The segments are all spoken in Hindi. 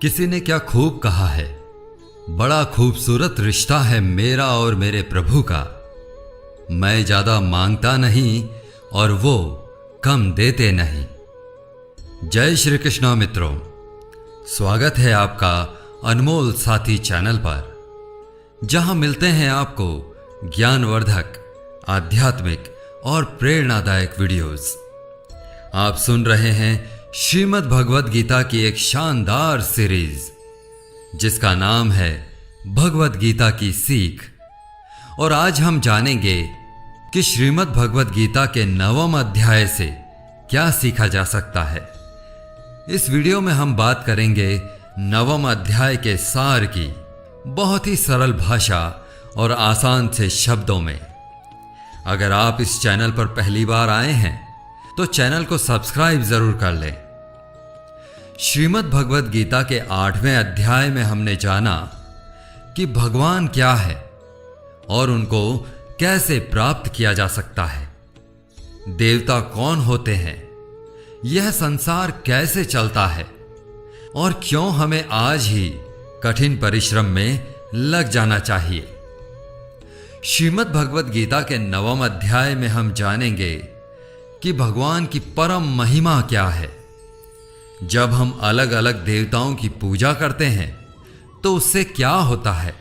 किसी ने क्या खूब कहा है, बड़ा खूबसूरत रिश्ता है मेरा और मेरे प्रभु का। मैं ज्यादा मांगता नहीं और वो कम देते नहीं। जय श्री कृष्ण मित्रों, स्वागत है आपका अनमोल साथी चैनल पर, जहां मिलते हैं आपको ज्ञानवर्धक, आध्यात्मिक और प्रेरणादायक वीडियोस। आप सुन रहे हैं श्रीमद् भगवद गीता की एक शानदार सीरीज जिसका नाम है भगवद गीता की सीख। और आज हम जानेंगे कि श्रीमद् भगवद गीता के 9वें अध्याय से क्या सीखा जा सकता है। इस वीडियो में हम बात करेंगे 9वें अध्याय के सार की, बहुत ही सरल भाषा और आसान से शब्दों में। अगर आप इस चैनल पर पहली बार आए हैं तो चैनल को सब्सक्राइब जरूर कर लें। श्रीमद् भगवद गीता के 8वें अध्याय में हमने जाना कि भगवान क्या है और उनको कैसे प्राप्त किया जा सकता है, देवता कौन होते हैं, यह संसार कैसे चलता है और क्यों हमें आज ही कठिन परिश्रम में लग जाना चाहिए। श्रीमद् भगवद गीता के 9वें अध्याय में हम जानेंगे कि भगवान की परम महिमा क्या है। जब हम अलग अलग देवताओं की पूजा करते हैं तो उससे क्या होता है?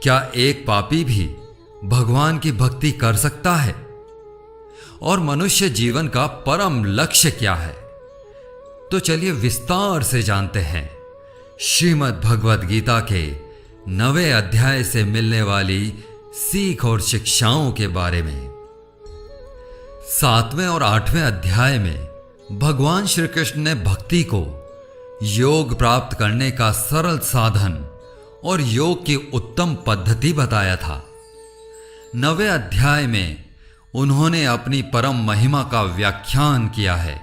क्या एक पापी भी भगवान की भक्ति कर सकता है? और मनुष्य जीवन का परम लक्ष्य क्या है? तो चलिए विस्तार से जानते हैं श्रीमद् भगवद गीता के 9वें अध्याय से मिलने वाली सीख और शिक्षाओं के बारे में। 7वें और 8वें अध्याय में भगवान श्री कृष्ण ने भक्ति को योग प्राप्त करने का सरल साधन और योग की उत्तम पद्धति बताया था। 9वें अध्याय में उन्होंने अपनी परम महिमा का व्याख्यान किया है,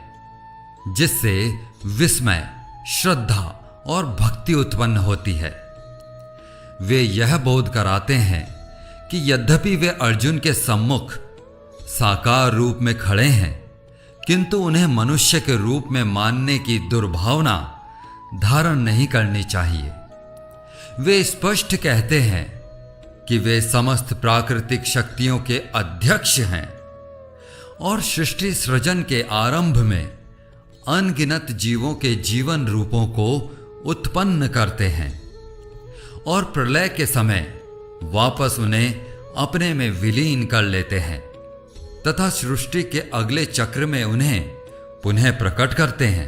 जिससे विस्मय, श्रद्धा और भक्ति उत्पन्न होती है। वे यह बोध कराते हैं कि यद्यपि वे अर्जुन के सम्मुख साकार रूप में खड़े हैं, किंतु उन्हें मनुष्य के रूप में मानने की दुर्भावना धारण नहीं करनी चाहिए। वे स्पष्ट कहते हैं कि वे समस्त प्राकृतिक शक्तियों के अध्यक्ष हैं और सृष्टि सृजन के आरंभ में अनगिनत जीवों के जीवन रूपों को उत्पन्न करते हैं और प्रलय के समय वापस उन्हें अपने में विलीन कर लेते हैं तथा सृष्टि के अगले चक्र में उन्हें पुनः प्रकट करते हैं।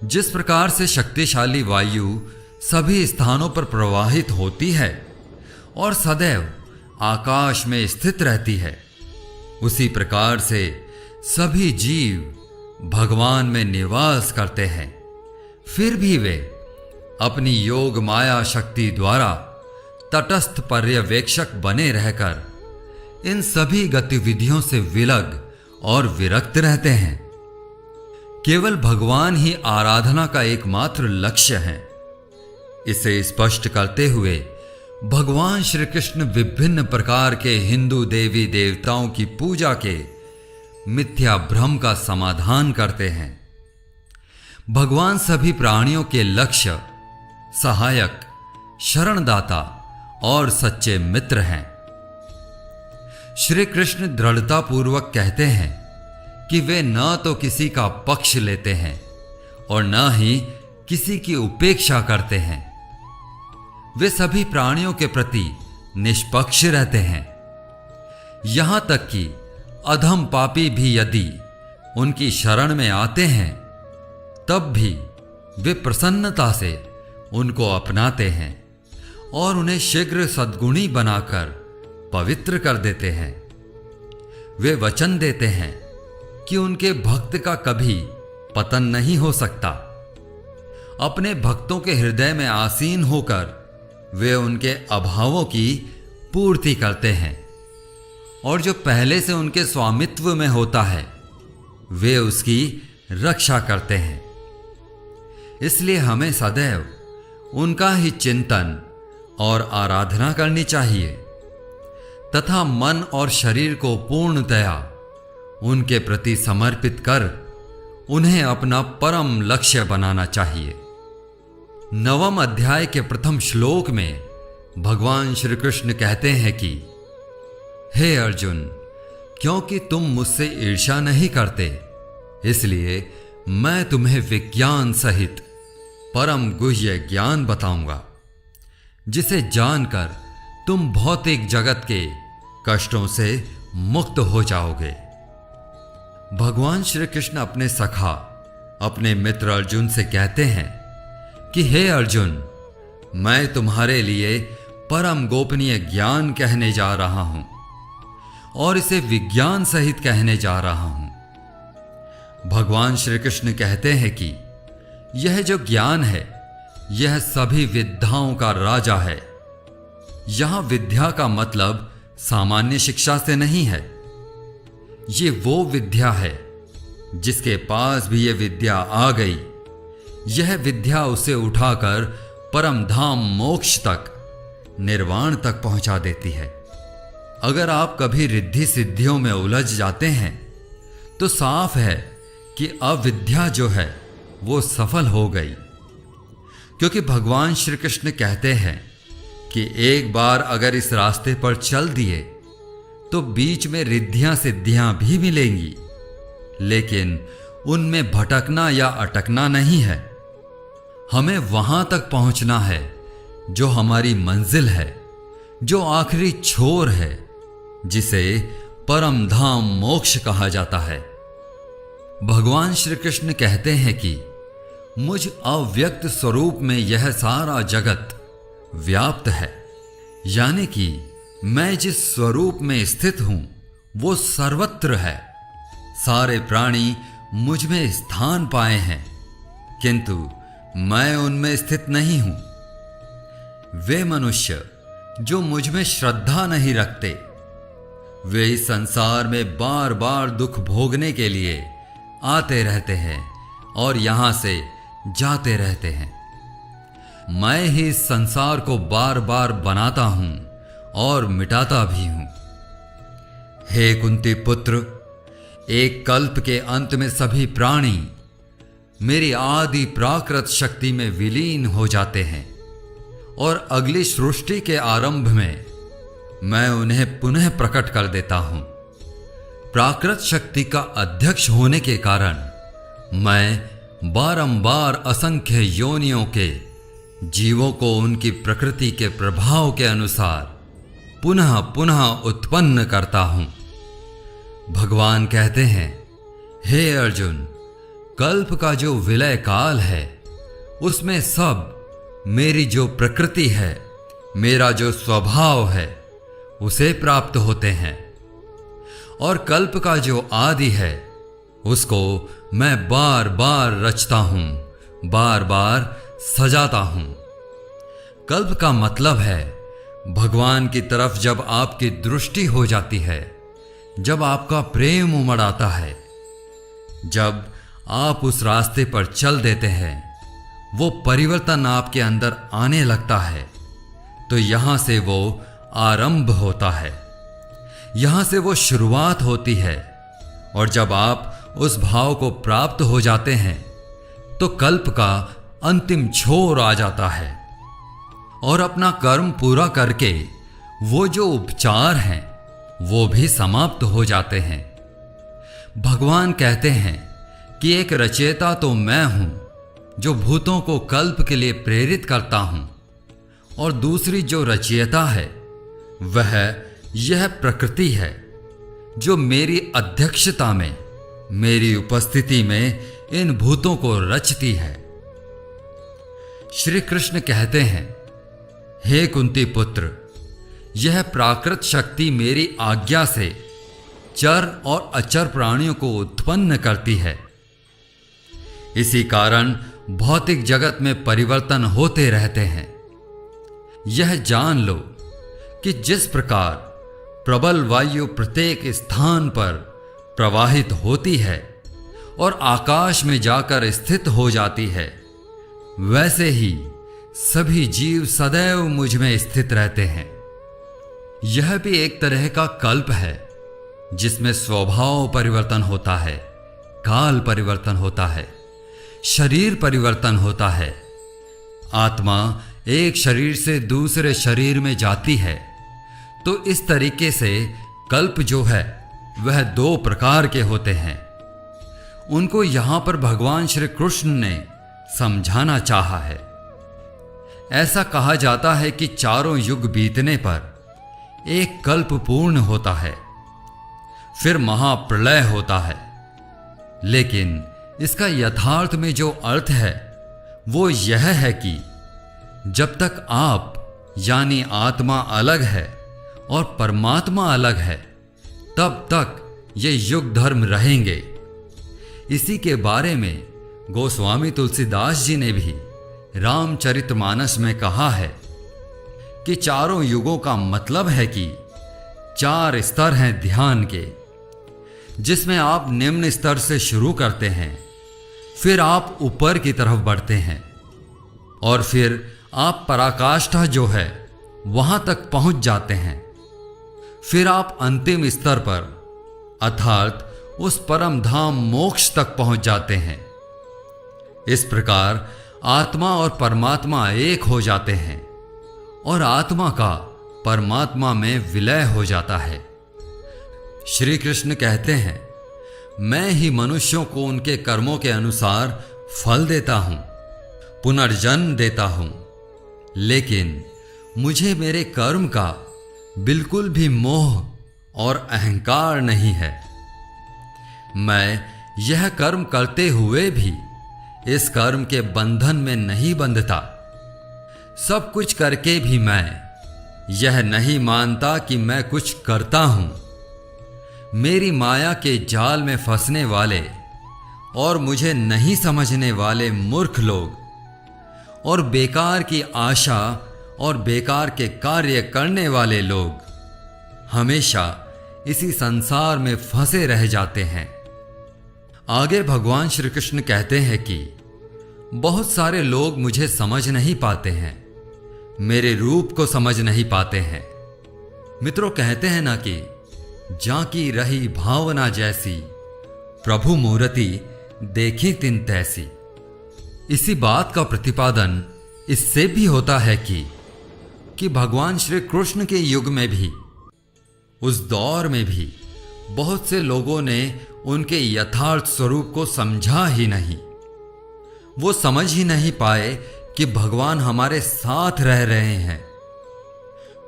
जिस प्रकार से शक्तिशाली वायु सभी स्थानों पर प्रवाहित होती है और सदैव आकाश में स्थित रहती है, उसी प्रकार से सभी जीव भगवान में निवास करते हैं। फिर भी वे अपनी योग माया शक्ति द्वारा तटस्थ पर्यवेक्षक बने रहकर इन सभी गतिविधियों से विलग और विरक्त रहते हैं। केवल भगवान ही आराधना का एकमात्र लक्ष्य है। इसे स्पष्ट करते हुए भगवान श्री कृष्ण विभिन्न प्रकार के हिंदू देवी देवताओं की पूजा के मिथ्या भ्रम का समाधान करते हैं। भगवान सभी प्राणियों के लक्ष्य, सहायक, शरणदाता और सच्चे मित्र हैं। श्री कृष्ण दृढ़तापूर्वक कहते हैं कि वे न तो किसी का पक्ष लेते हैं और न ही किसी की उपेक्षा करते हैं। वे सभी प्राणियों के प्रति निष्पक्ष रहते हैं। यहां तक कि अधम पापी भी यदि उनकी शरण में आते हैं, तब भी वे प्रसन्नता से उनको अपनाते हैं और उन्हें शीघ्र सद्गुणी बनाकर पवित्र कर देते हैं। वे वचन देते हैं कि उनके भक्त का कभी पतन नहीं हो सकता। अपने भक्तों के हृदय में आसीन होकर वे उनके अभावों की पूर्ति करते हैं और जो पहले से उनके स्वामित्व में होता है, वे उसकी रक्षा करते हैं। इसलिए हमें सदैव उनका ही चिंतन और आराधना करनी चाहिए तथा मन और शरीर को पूर्णतया उनके प्रति समर्पित कर उन्हें अपना परम लक्ष्य बनाना चाहिए। 9वें अध्याय के प्रथम श्लोक में भगवान श्री कृष्ण कहते हैं कि हे अर्जुन, क्योंकि तुम मुझसे ईर्ष्या नहीं करते, इसलिए मैं तुम्हें विज्ञान सहित परम गुह्य ज्ञान बताऊंगा, जिसे जानकर तुम भौतिक जगत के कष्टों से मुक्त हो जाओगे। भगवान श्री कृष्ण अपने सखा, अपने मित्र अर्जुन से कहते हैं कि हे अर्जुन, मैं तुम्हारे लिए परम गोपनीय ज्ञान कहने जा रहा हूं और इसे विज्ञान सहित कहने जा रहा हूं। भगवान श्री कृष्ण कहते हैं कि यह जो ज्ञान है, यह सभी विद्याओं का राजा है। यहां विद्या का मतलब सामान्य शिक्षा से नहीं है। ये वो विद्या है जिसके पास भी ये विद्या आ गई, यह विद्या उसे उठाकर परम धाम मोक्ष तक, निर्वाण तक पहुंचा देती है। अगर आप कभी रिद्धि सिद्धियों में उलझ जाते हैं तो साफ है कि अविद्या जो है वो सफल हो गई, क्योंकि भगवान श्री कृष्ण कहते हैं कि एक बार अगर इस रास्ते पर चल दिए तो बीच में रिद्धियां सिद्धियां भी मिलेंगी, लेकिन उनमें भटकना या अटकना नहीं है। हमें वहां तक पहुंचना है जो हमारी मंजिल है, जो आखिरी छोर है, जिसे परम धाम मोक्ष कहा जाता है। भगवान श्री कृष्ण कहते हैं कि मुझ अव्यक्त स्वरूप में यह सारा जगत व्याप्त है, यानी कि मैं जिस स्वरूप में स्थित हूं वो सर्वत्र है। सारे प्राणी मुझ में स्थान पाए हैं, किंतु मैं उनमें स्थित नहीं हूं। वे मनुष्य जो मुझ में श्रद्धा नहीं रखते, वे इस संसार में बार बार दुख भोगने के लिए आते रहते हैं और यहां से जाते रहते हैं। मैं ही इस संसार को बार बार बनाता हूं और मिटाता भी हूं। हे कुंती पुत्र, एक कल्प के अंत में सभी प्राणी मेरी आदि प्राकृत शक्ति में विलीन हो जाते हैं और अगली सृष्टि के आरंभ में मैं उन्हें पुनः प्रकट कर देता हूं। प्राकृत शक्ति का अध्यक्ष होने के कारण मैं बारंबार असंख्य योनियों के जीवों को उनकी प्रकृति के प्रभाव के अनुसार पुनः पुनः उत्पन्न करता हूं। भगवान कहते हैं, हे अर्जुन, कल्प का जो विलय काल है उसमें सब मेरी जो प्रकृति है, मेरा जो स्वभाव है, उसे प्राप्त होते हैं, और कल्प का जो आदि है उसको मैं बार बार रचता हूं, बार बार सजाता हूं। कल्प का मतलब है भगवान की तरफ जब आपकी दृष्टि हो जाती है, जब आपका प्रेम उमड़ आता है, जब आप उस रास्ते पर चल देते हैं, वो परिवर्तन आपके अंदर आने लगता है, तो यहां से वो आरंभ होता है, यहां से वो शुरुआत होती है। और जब आप उस भाव को प्राप्त हो जाते हैं तो कल्प का अंतिम छोर आ जाता है और अपना कर्म पूरा करके वो जो उपचार हैं वो भी समाप्त हो जाते हैं। भगवान कहते हैं कि एक रचयिता तो मैं हूं जो भूतों को कल्प के लिए प्रेरित करता हूं, और दूसरी जो रचयिता है वह यह प्रकृति है जो मेरी अध्यक्षता में, मेरी उपस्थिति में इन भूतों को रचती है। श्री कृष्ण कहते हैं, हे कुंती पुत्र, यह प्राकृत शक्ति मेरी आज्ञा से चर और अचर प्राणियों को उत्पन्न करती है। इसी कारण भौतिक जगत में परिवर्तन होते रहते हैं। यह जान लो कि जिस प्रकार प्रबल वायु प्रत्येक स्थान पर प्रवाहित होती है और आकाश में जाकर स्थित हो जाती है, वैसे ही सभी जीव सदैव मुझ में स्थित रहते हैं। यह भी एक तरह का कल्प है जिसमें स्वभाव परिवर्तन होता है, काल परिवर्तन होता है, शरीर परिवर्तन होता है, आत्मा एक शरीर से दूसरे शरीर में जाती है, तो इस तरीके से कल्प जो है वह 2 प्रकार के होते हैं। उनको यहां पर भगवान श्री कृष्ण ने समझाना चाहा है। ऐसा कहा जाता है कि 4 युग बीतने पर एक कल्प पूर्ण होता है, फिर महाप्रलय होता है। लेकिन इसका यथार्थ में जो अर्थ है वो यह है कि जब तक आप यानी आत्मा अलग है और परमात्मा अलग है, तब तक ये युग धर्म रहेंगे। इसी के बारे में गोस्वामी तुलसीदास जी ने भी रामचरितमानस में कहा है कि 4 युगों का मतलब है कि 4 स्तर हैं ध्यान के, जिसमें आप निम्न स्तर से शुरू करते हैं, फिर आप ऊपर की तरफ बढ़ते हैं और फिर आप पराकाष्ठा जो है वहां तक पहुंच जाते हैं। फिर आप अंतिम स्तर पर अर्थात उस परम धाम मोक्ष तक पहुंच जाते हैं। इस प्रकार आत्मा और परमात्मा एक हो जाते हैं और आत्मा का परमात्मा में विलय हो जाता है। श्री कृष्ण कहते हैं, मैं ही मनुष्यों को उनके कर्मों के अनुसार फल देता हूं, पुनर्जन्म देता हूं, लेकिन मुझे मेरे कर्म का बिल्कुल भी मोह और अहंकार नहीं है। मैं यह कर्म करते हुए भी इस कर्म के बंधन में नहीं बंधता। सब कुछ करके भी मैं यह नहीं मानता कि मैं कुछ करता हूं। मेरी माया के जाल में फंसने वाले और मुझे नहीं समझने वाले मूर्ख लोग और बेकार की आशा और बेकार के कार्य करने वाले लोग हमेशा इसी संसार में फंसे रह जाते हैं। आगे भगवान श्री कृष्ण कहते हैं कि बहुत सारे लोग मुझे समझ नहीं पाते हैं, मेरे रूप को समझ नहीं पाते हैं। मित्रों, कहते हैं ना कि जाकी रही भावना जैसी, प्रभु मूर्ति देखी तिन तैसी। इसी बात का प्रतिपादन इससे भी होता है कि भगवान श्री कृष्ण के युग में भी, उस दौर में भी बहुत से लोगों ने उनके यथार्थ स्वरूप को समझा ही नहीं। वो समझ ही नहीं पाए कि भगवान हमारे साथ रह रहे हैं।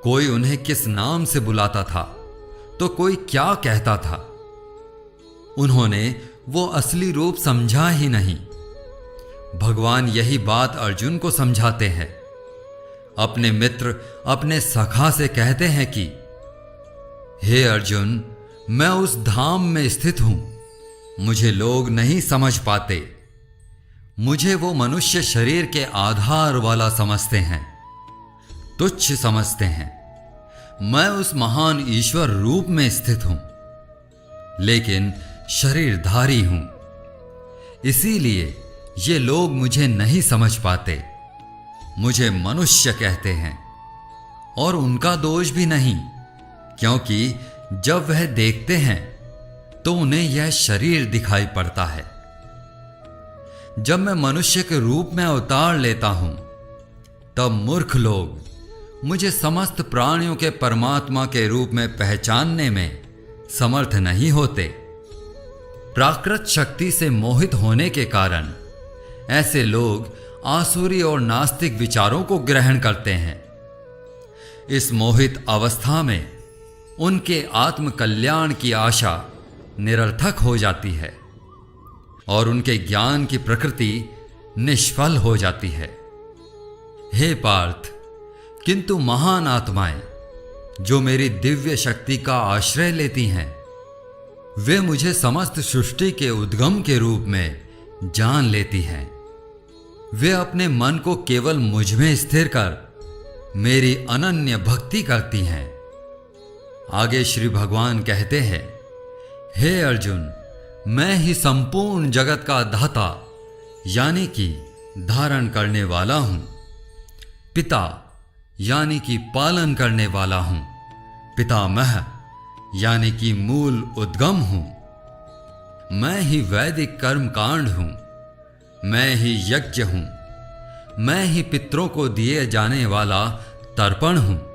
कोई उन्हें किस नाम से बुलाता था तो कोई क्या कहता था। उन्होंने वो असली रूप समझा ही नहीं। भगवान यही बात अर्जुन को समझाते हैं। अपने मित्र, अपने सखा से कहते हैं कि हे अर्जुन, मैं उस धाम में स्थित हूं, मुझे लोग नहीं समझ पाते। मुझे वो मनुष्य शरीर के आधार वाला समझते हैं, तुच्छ समझते हैं। मैं उस महान ईश्वर रूप में स्थित हूं, लेकिन शरीरधारी हूं। इसीलिए ये लोग मुझे नहीं समझ पाते, मुझे मनुष्य कहते हैं। और उनका दोष भी नहीं, क्योंकि जब वह देखते हैं तो उन्हें यह शरीर दिखाई पड़ता है। जब मैं मनुष्य के रूप में अवतार लेता हूं, तब मूर्ख लोग मुझे समस्त प्राणियों के परमात्मा के रूप में पहचानने में समर्थ नहीं होते। प्राकृत शक्ति से मोहित होने के कारण ऐसे लोग आसुरी और नास्तिक विचारों को ग्रहण करते हैं। इस मोहित अवस्था में उनके आत्म कल्याण की आशा निरर्थक हो जाती है और उनके ज्ञान की प्रकृति निष्फल हो जाती है। हे पार्थ, किंतु महान आत्माएं जो मेरी दिव्य शक्ति का आश्रय लेती हैं, वे मुझे समस्त सृष्टि के उद्गम के रूप में जान लेती हैं। वे अपने मन को केवल मुझ में स्थिर कर मेरी अनन्य भक्ति करती हैं। आगे श्री भगवान कहते हैं, हे अर्जुन, मैं ही संपूर्ण जगत का दाता यानी कि धारण करने वाला हूं, पिता यानी कि पालन करने वाला हूं, पितामह यानी कि मूल उद्गम हूं। मैं ही वैदिक कर्म कांड हूं, मैं ही यज्ञ हूं, मैं ही पितरों को दिए जाने वाला तर्पण हूं।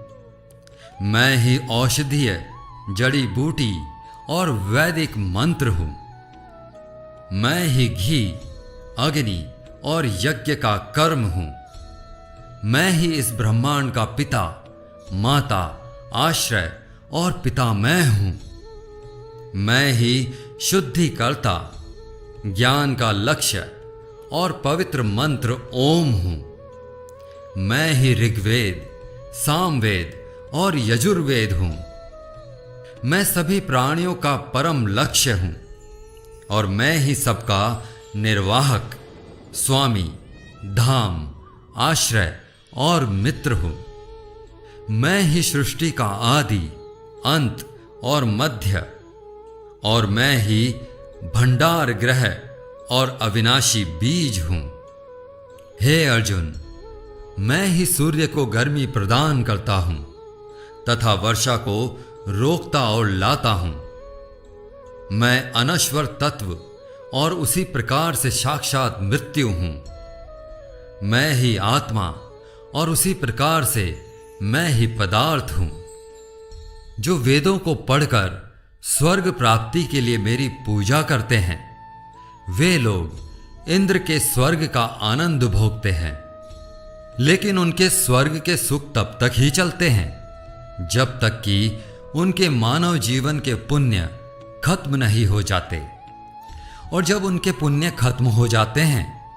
मैं ही औषधीय, जड़ी बूटी और वैदिक मंत्र हूं। मैं ही घी, अग्नि और यज्ञ का कर्म हूं। मैं ही इस ब्रह्मांड का पिता, माता, आश्रय और पितामह हूं। मैं ही शुद्धिकर्ता, ज्ञान का लक्ष्य और पवित्र मंत्र ओम हूं। मैं ही ऋग्वेद, सामवेद और यजुर्वेद हूं। मैं सभी प्राणियों का परम लक्ष्य हूं और मैं ही सबका निर्वाहक, स्वामी, धाम, आश्रय और मित्र हूं। मैं ही सृष्टि का आदि, अंत और मध्य, और मैं ही भंडार ग्रह और अविनाशी बीज हूं। हे अर्जुन, मैं ही सूर्य को गर्मी प्रदान करता हूं तथा वर्षा को रोकता और लाता हूं। मैं अनश्वर तत्व और उसी प्रकार से साक्षात मृत्यु हूं। मैं ही आत्मा और उसी प्रकार से मैं ही पदार्थ हूं। जो वेदों को पढ़कर स्वर्ग प्राप्ति के लिए मेरी पूजा करते हैं, वे लोग इंद्र के स्वर्ग का आनंद भोगते हैं। लेकिन उनके स्वर्ग के सुख तब तक ही चलते हैं जब तक कि उनके मानव जीवन के पुण्य खत्म नहीं हो जाते। और जब उनके पुण्य खत्म हो जाते हैं,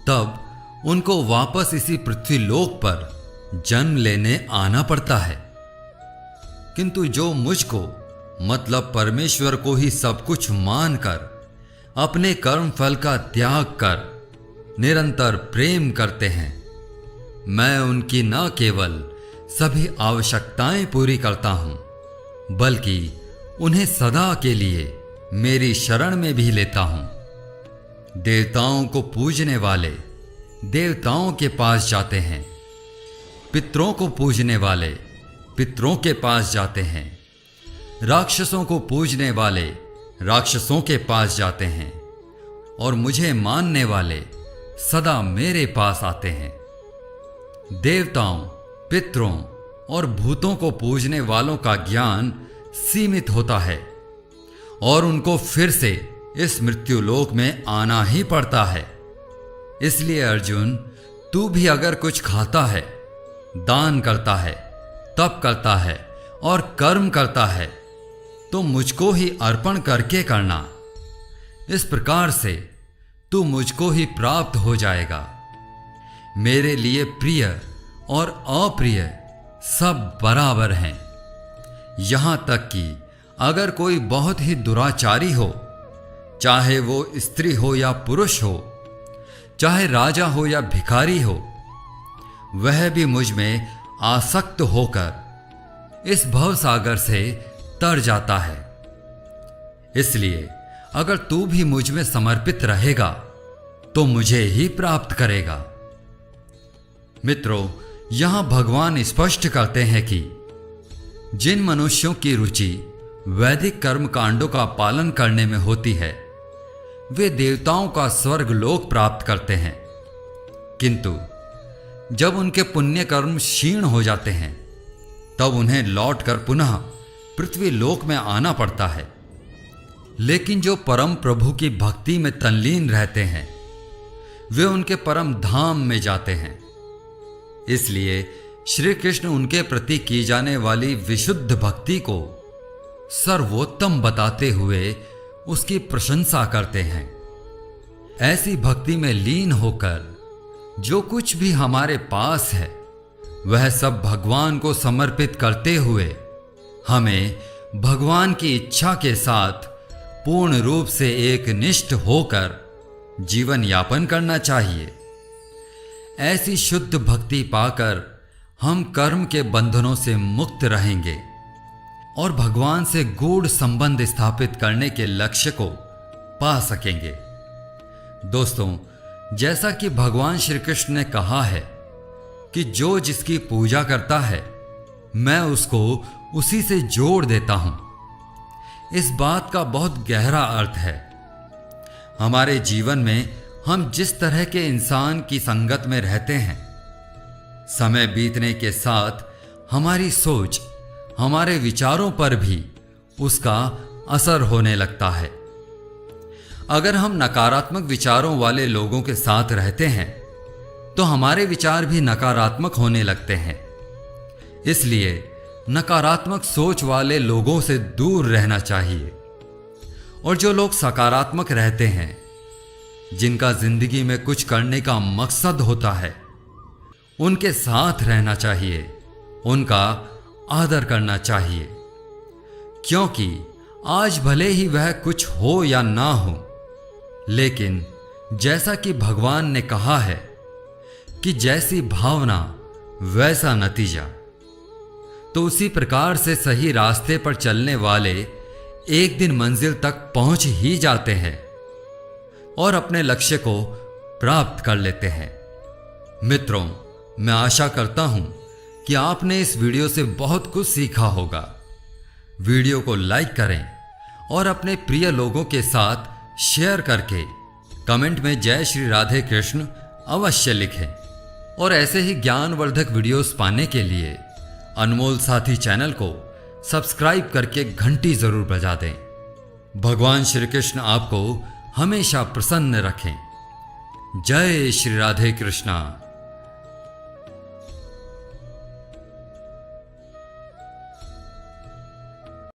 तब उनको वापस इसी पृथ्वी लोक पर जन्म लेने आना पड़ता है। किंतु जो मुझको, मतलब परमेश्वर को ही सब कुछ मानकर अपने कर्म फल का त्याग कर निरंतर प्रेम करते हैं, मैं उनकी न केवल सभी आवश्यकताएं पूरी करता हूं, बल्कि उन्हें सदा के लिए मेरी शरण में भी लेता हूं। देवताओं को पूजने वाले देवताओं के पास जाते हैं, पितरों को पूजने वाले पितरों के पास जाते हैं, राक्षसों को पूजने वाले राक्षसों के पास जाते हैं, और मुझे मानने वाले सदा मेरे पास आते हैं। देवताओं, पितरों और भूतों को पूजने वालों का ज्ञान सीमित होता है और उनको फिर से इस मृत्युलोक में आना ही पड़ता है। इसलिए अर्जुन, तू भी अगर कुछ खाता है, दान करता है, तप करता है और कर्म करता है, तो मुझको ही अर्पण करके करना। इस प्रकार से तू मुझको ही प्राप्त हो जाएगा। मेरे लिए प्रिय और अप्रिय सब बराबर हैं। यहां तक कि अगर कोई बहुत ही दुराचारी हो, चाहे वो स्त्री हो या पुरुष हो, चाहे राजा हो या भिखारी हो, वह भी मुझ में आसक्त होकर इस भवसागर से तर जाता है। इसलिए अगर तू भी मुझ में समर्पित रहेगा तो मुझे ही प्राप्त करेगा। मित्रों, यहां भगवान स्पष्ट करते हैं कि जिन मनुष्यों की रुचि वैदिक कर्म कांडों का पालन करने में होती है, वे देवताओं का स्वर्ग लोक प्राप्त करते हैं। किंतु जब उनके पुण्य कर्म क्षीण हो जाते हैं, तब उन्हें लौटकर पुनः पृथ्वी लोक में आना पड़ता है। लेकिन जो परम प्रभु की भक्ति में तल्लीन रहते हैं, वे उनके परम धाम में जाते हैं। इसलिए श्री कृष्ण उनके प्रति की जाने वाली विशुद्ध भक्ति को सर्वोत्तम बताते हुए उसकी प्रशंसा करते हैं। ऐसी भक्ति में लीन होकर जो कुछ भी हमारे पास है, वह सब भगवान को समर्पित करते हुए हमें भगवान की इच्छा के साथ पूर्ण रूप से एक निष्ठ होकर जीवन यापन करना चाहिए। ऐसी शुद्ध भक्ति पाकर हम कर्म के बंधनों से मुक्त रहेंगे और भगवान से गूढ़ संबंध स्थापित करने के लक्ष्य को पा सकेंगे। दोस्तों, जैसा कि भगवान श्री कृष्ण ने कहा है कि जो जिसकी पूजा करता है, मैं उसको उसी से जोड़ देता हूं। इस बात का बहुत गहरा अर्थ है। हमारे जीवन में हम जिस तरह के इंसान की संगत में रहते हैं, समय बीतने के साथ हमारी सोच, हमारे विचारों पर भी उसका असर होने लगता है। अगर हम नकारात्मक विचारों वाले लोगों के साथ रहते हैं तो हमारे विचार भी नकारात्मक होने लगते हैं। इसलिए नकारात्मक सोच वाले लोगों से दूर रहना चाहिए और जो लोग सकारात्मक रहते हैं, जिनका जिंदगी में कुछ करने का मकसद होता है, उनके साथ रहना चाहिए, उनका आदर करना चाहिए। क्योंकि आज भले ही वह कुछ हो या ना हो, लेकिन जैसा कि भगवान ने कहा है कि जैसी भावना वैसा नतीजा, तो उसी प्रकार से सही रास्ते पर चलने वाले एक दिन मंजिल तक पहुंच ही जाते हैं और अपने लक्ष्य को प्राप्त कर लेते हैं। मित्रों, मैं आशा करता हूं कि आपने इस वीडियो से बहुत कुछ सीखा होगा। वीडियो को लाइक करें और अपने प्रिय लोगों के साथ शेयर करके कमेंट में जय श्री राधे कृष्ण अवश्य लिखें। और ऐसे ही ज्ञानवर्धक वीडियोस पाने के लिए अनमोल साथी चैनल को सब्सक्राइब करके घंटी जरूर बजा दें। भगवान श्री कृष्ण आपको हमेशा प्रसन्न रखें। जय श्री राधे कृष्णा।